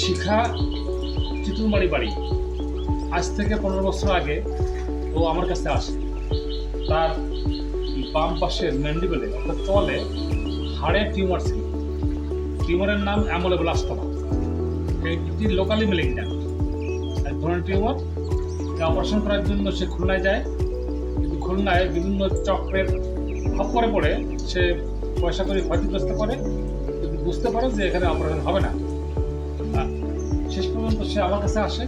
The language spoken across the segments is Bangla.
শিখা চিতুলমারি বাড়ি। আজ থেকে 15 বছর আগে ও আমার কাছে আসে। তার বাম পাশের ম্যান্ডিবেলে অর্থাৎ চলে হাড়ের টিউমার ছিল। টিউমারের নাম অ্যামোলোব্লাস্টোমা। এটি লোকালি মেলিগন্যান্ট এক ধরনের টিউমার। অপারেশন করার জন্য সে খুলনায় যায়, কিন্তু খুলনায় বিভিন্ন চক্রের খপ্পরে পড়ে সে পয়সা করে ক্ষতিগ্রস্ত করে, কিন্তু বুঝতে পারে যে এখানে অপারেশন হবে না। শেষ পর্যন্ত সে আমার কাছে আসে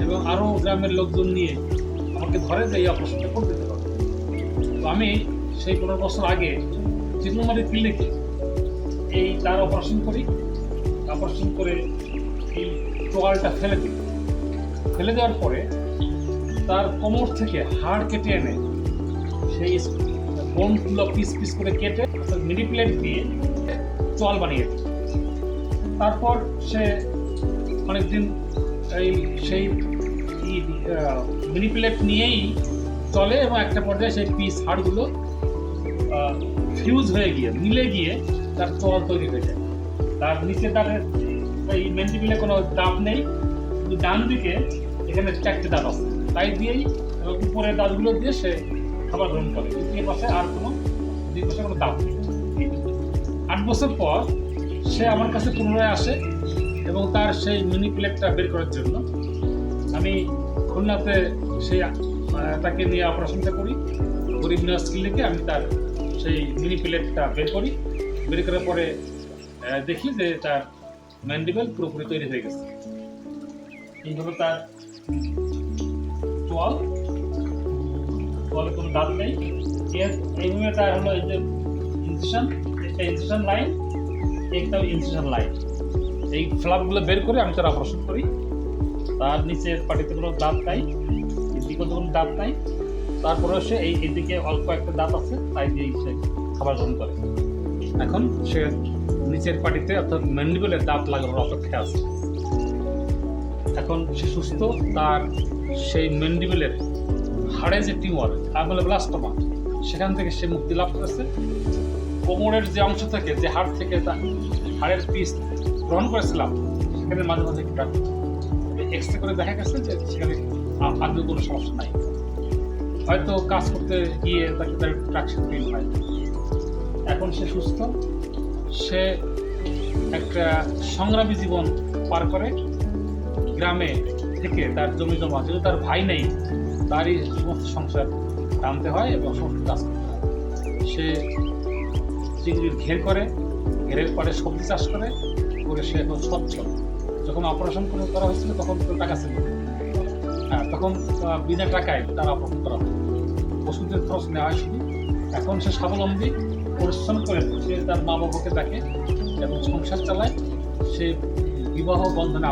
এবং আরও গ্রামের লোকজন নিয়ে আমাকে ধরে যে এই অপারেশনটা করে দিতে হবে। তো আমি সেই 15 বছর আগে চিতুলমারি ক্লিনিকে এই তার অপারেশন করি। অপারেশন করে এই চোয়ালটা ফেলে দেওয়ার পরে তার কোমর থেকে হাড় কেটে এনে সেই বোনগুলো পিস পিস করে কেটে মিনিপ্লেট দিয়ে চোয়াল বানিয়ে দিই। তারপর সে অনেকদিন সেই মিনিপ্লেট নিয়েই চলে এবং একটা পর্যায়ে সেই পিস হাড়গুলো ফিউজ হয়ে গিয়ে মিলে গিয়ে তার চোয়াল তৈরি হয়ে যায়। তার নিচের দাঁতের এই ম্যান্ডিবেলে কোনো দাঁত নেই, কিন্তু ডান দিকে এখানে 4টে দাঁত আছে, তাই দিয়েই উপরের দাঁতগুলো দিয়ে সে খাবার গ্রহণ করে। কিন্তু এর পাশে আর কোনো দুই পাশে কোনো দাঁত নেই। 8 বছর পর সে আমার কাছে পুনরায় আসে এবং তার সেই মিনি প্লেটটা বের করার জন্য আমি খুলনাতে সেই তাকে নিয়ে অপারেশনটা করি। গরিব নিউজ ক্লিনিকে আমি তার সেই মিনি প্লেটটা বের করি। বের করার পরে দেখি যে তার ম্যান্ডিবেল পুরোপুরি তৈরি হয়ে গেছে। এই হলো তার চোয়ালে কোনো দাঁত নেই। এইভাবে তার হলো এই যে ইনসিশন লাইন, একটাও ইনসিশন লাইন। এই ফ্লাপগুলো বের করে আমি তার অপারেশন করি। তার নিচের পাটিতে কোনো দাঁত নাই, এদিকে কোনো দাঁত নাই। তারপরেও সে এইদিকে অল্প একটা দাঁত আছে, তাই দিয়ে সে খাবার গ্রহণ করে। এখন সে নিচের পাটিতে অর্থাৎ ম্যান্ডিবেলের দাঁত লাগানোর অপেক্ষায় আছে। এখন সে সুস্থ। তার সেই ম্যান্ডিবেলের হাড়ে যে টিউমার অ্যামোলোব্লাস্টোমা, সেখান থেকে সে মুক্তি লাভ করেছে। কোমরের যে অংশ থেকে, যে হাড় থেকে হাড়ের পিস গ্রহণ করেছিলাম, সেখানে মাঝে মাঝে এক্সরে করে দেখা গেছে যে সেখানে আদৌ কোনো সমস্যা নাই। হয়তো কাজ করতে গিয়ে তাকে তার ট্রাকশন ফিল হয়। এখন সে সুস্থ। সে একটা সংগ্রামী জীবন পার করে। গ্রামে থেকে তার জমি জমা, যেহেতু তার ভাই নেই, তারই সমস্ত সংসার টানতে হয় এবং সমস্ত কাজ করতে হয়। সে চিংড়ির ঘেরের পরে সবজি চাষ করে সে এখন সচ্ছল। যখন অপারেশন করা হয়েছিল তখন তো টাকা ছিল, তখন বিনা টাকায় তার অপারেশন করা হয়, ওষুধের খরচ নেওয়া হয় শুধু। এখন সে স্বাবলম্বী, পরিশ্রম করে সে তার মা বাবাকে দেখে এবং সংসার চালায়। সে বিবাহ বন্ধনে